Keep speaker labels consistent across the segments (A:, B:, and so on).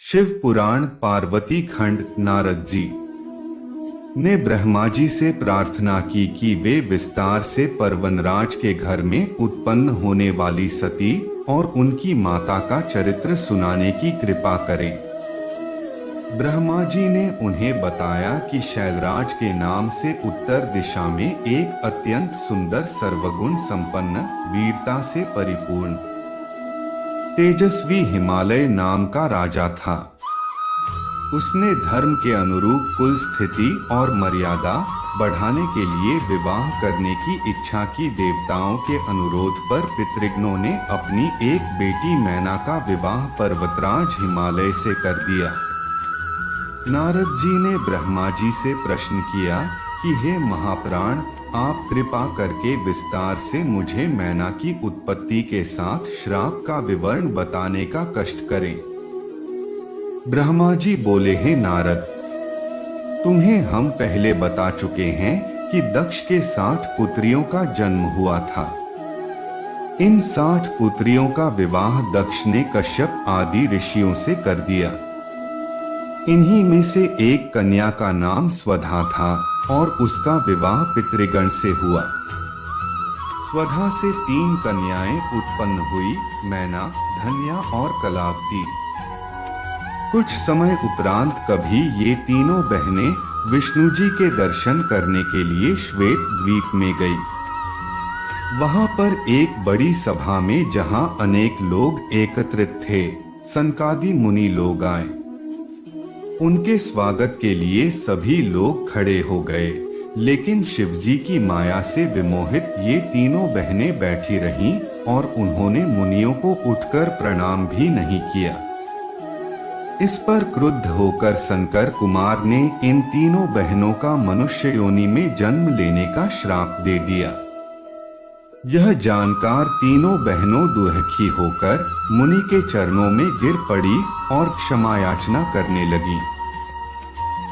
A: शिव पुराण पार्वती खंड। नारद जी ने ब्रह्मा जी से प्रार्थना की कि वे विस्तार से पर्वनराज के घर में उत्पन्न होने वाली सती और उनकी माता का चरित्र सुनाने की कृपा करें। ब्रह्मा जी ने उन्हें बताया कि शैलराज के नाम से उत्तर दिशा में एक अत्यंत सुंदर सर्वगुण संपन्न वीरता से परिपूर्ण तेजस्वी हिमालय नाम का राजा था। उसने धर्म के अनुरूप कुल स्थिति और मर्यादा बढ़ाने के लिए विवाह करने की इच्छा की। देवताओं के अनुरोध पर पितृगणों ने अपनी एक बेटी मैना का विवाह पर्वतराज हिमालय से कर दिया। नारद जी ने ब्रह्मा जी से प्रश्न किया कि हे महाप्राण, आप कृपा करके विस्तार से मुझे मैना की उत्पत्ति के साथ श्राप का विवरण बताने का कष्ट करें। ब्रह्मा जी बोले, हे नारद, तुम्हें हम पहले बता चुके हैं कि दक्ष के 60 पुत्रियों का जन्म हुआ था। इन 60 पुत्रियों का विवाह दक्ष ने कश्यप आदि ऋषियों से कर दिया। इन्हीं में से एक कन्या का नाम स्वधा था और उसका विवाह पितृगण से हुआ। स्वधा से 3 कन्याएं उत्पन्न हुई, मैना, धन्या और कलावती। कुछ समय उपरांत कभी ये तीनों बहनें विष्णु जी के दर्शन करने के लिए श्वेत द्वीप में गई। वहां पर एक बड़ी सभा में, जहां अनेक लोग एकत्रित थे, सनकादि मुनि लोग आए। उनके स्वागत के लिए सभी लोग खड़े हो गए, लेकिन शिवजी की माया से विमोहित ये तीनों बहनें बैठी रहीं और उन्होंने मुनियों को उठकर प्रणाम भी नहीं किया। इस पर क्रुद्ध होकर शंकर कुमार ने इन तीनों बहनों का मनुष्य योनि में जन्म लेने का श्राप दे दिया। यह जानकर तीनों बहनों दुखी होकर मुनि के चरणों में गिर पड़ी और क्षमा याचना करने लगी।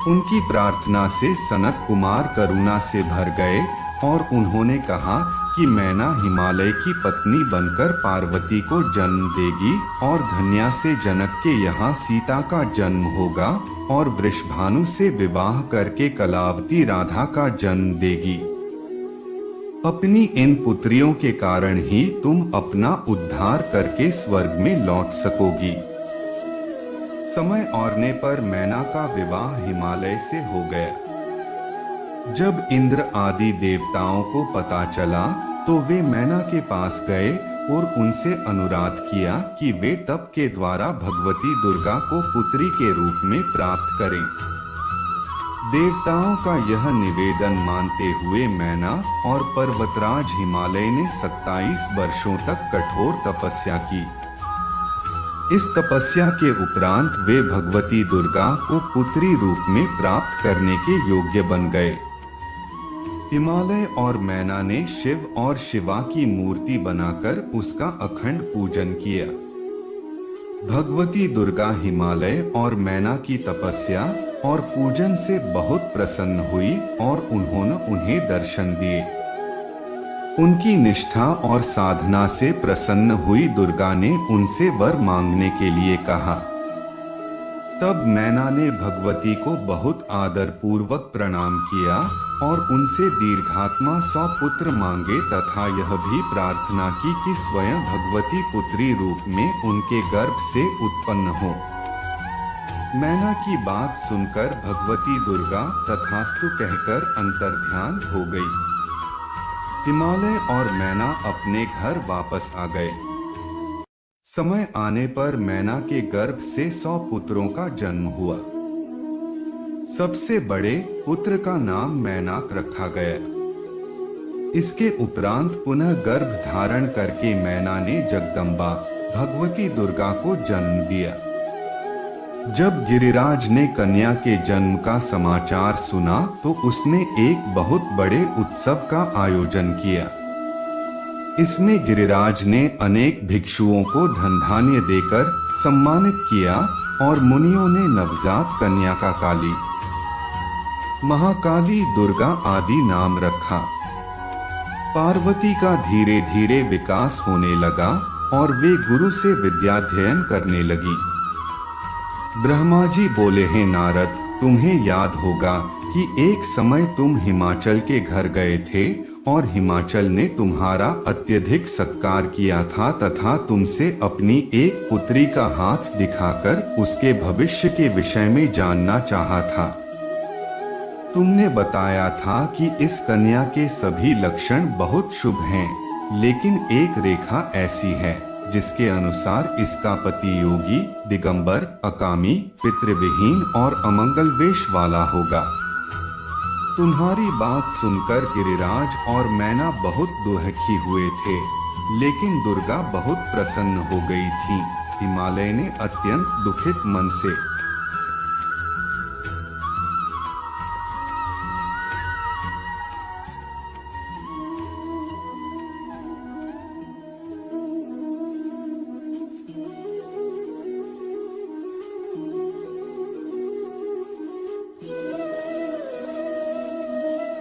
A: उनकी प्रार्थना से सनत कुमार करुणा से भर गए और उन्होंने कहा कि मैना हिमालय की पत्नी बनकर पार्वती को जन्म देगी और धन्या से जनक के यहाँ सीता का जन्म होगा और वृषभानु से विवाह करके कलावती राधा का जन्म देगी। अपनी इन पुत्रियों के कारण ही तुम अपना उद्धार करके स्वर्ग में लौट सकोगी। समय औरने पर मैना का विवाह हिमालय से हो गया। जब इंद्र आदि देवताओं को पता चला तो वे मैना के पास गए और उनसे अनुरोध किया कि वे तप के द्वारा भगवती दुर्गा को पुत्री के रूप में प्राप्त करें। देवताओं का यह निवेदन मानते हुए मैना और पर्वतराज हिमालय ने 27 वर्षों तक कठोर तपस्या की। इस तपस्या के उपरांत वे भगवती दुर्गा को पुत्री रूप में प्राप्त करने के योग्य बन गए। हिमालय और मैना ने शिव और शिवा की मूर्ति बनाकर उसका अखंड पूजन किया। भगवती दुर्गा हिमालय और मैना की तपस्या और पूजन से बहुत प्रसन्न हुई और उन्होंने उन्हें दर्शन दिए। उनकी निष्ठा और साधना से प्रसन्न हुई दुर्गा ने उनसे वर मांगने के लिए कहा। तब मैना ने भगवती को बहुत आदर पूर्वक प्रणाम किया और उनसे दीर्घात्मा 100 पुत्र मांगे तथा यह भी प्रार्थना की कि स्वयं भगवती पुत्री रूप में उनके गर्भ से उत्पन्न हो। मैना की बात सुनकर भगवती दुर्गा तथास्तु कहकर अंतर्ध्यान हो गई। हिमालय और मैना अपने घर वापस आ गए। समय आने पर मैना के गर्भ से 100 पुत्रों का जन्म हुआ। सबसे बड़े पुत्र का नाम मैनाक रखा गया। इसके उपरांत पुनः गर्भ धारण करके मैना ने जगदम्बा भगवती दुर्गा को जन्म दिया। जब गिरिराज ने कन्या के जन्म का समाचार सुना तो उसने एक बहुत बड़े उत्सव का आयोजन किया। इसमें गिरिराज ने अनेक भिक्षुओं को धन धान्य देकर सम्मानित किया और मुनियों ने नवजात कन्या का काली, महाकाली, दुर्गा आदि नाम रखा। पार्वती का धीरे धीरे विकास होने लगा और वे गुरु से विद्याध्ययन करने लगी। ब्रह्मा जी बोले, हे नारद, तुम्हें याद होगा कि एक समय तुम हिमाचल के घर गए थे और हिमाचल ने तुम्हारा अत्यधिक सत्कार किया था तथा तुमसे अपनी एक पुत्री का हाथ दिखाकर उसके भविष्य के विषय में जानना चाहा था। तुमने बताया था कि इस कन्या के सभी लक्षण बहुत शुभ हैं, लेकिन एक रेखा ऐसी है जिसके अनुसार इसका पति योगी, दिगंबर, अकामी, पितृविहीन और अमंगल वेश वाला होगा। तुम्हारी बात सुनकर गिरिराज और मैना बहुत दुखी हुए थे, लेकिन दुर्गा बहुत प्रसन्न हो गई थी। हिमालय ने अत्यंत दुखित मन से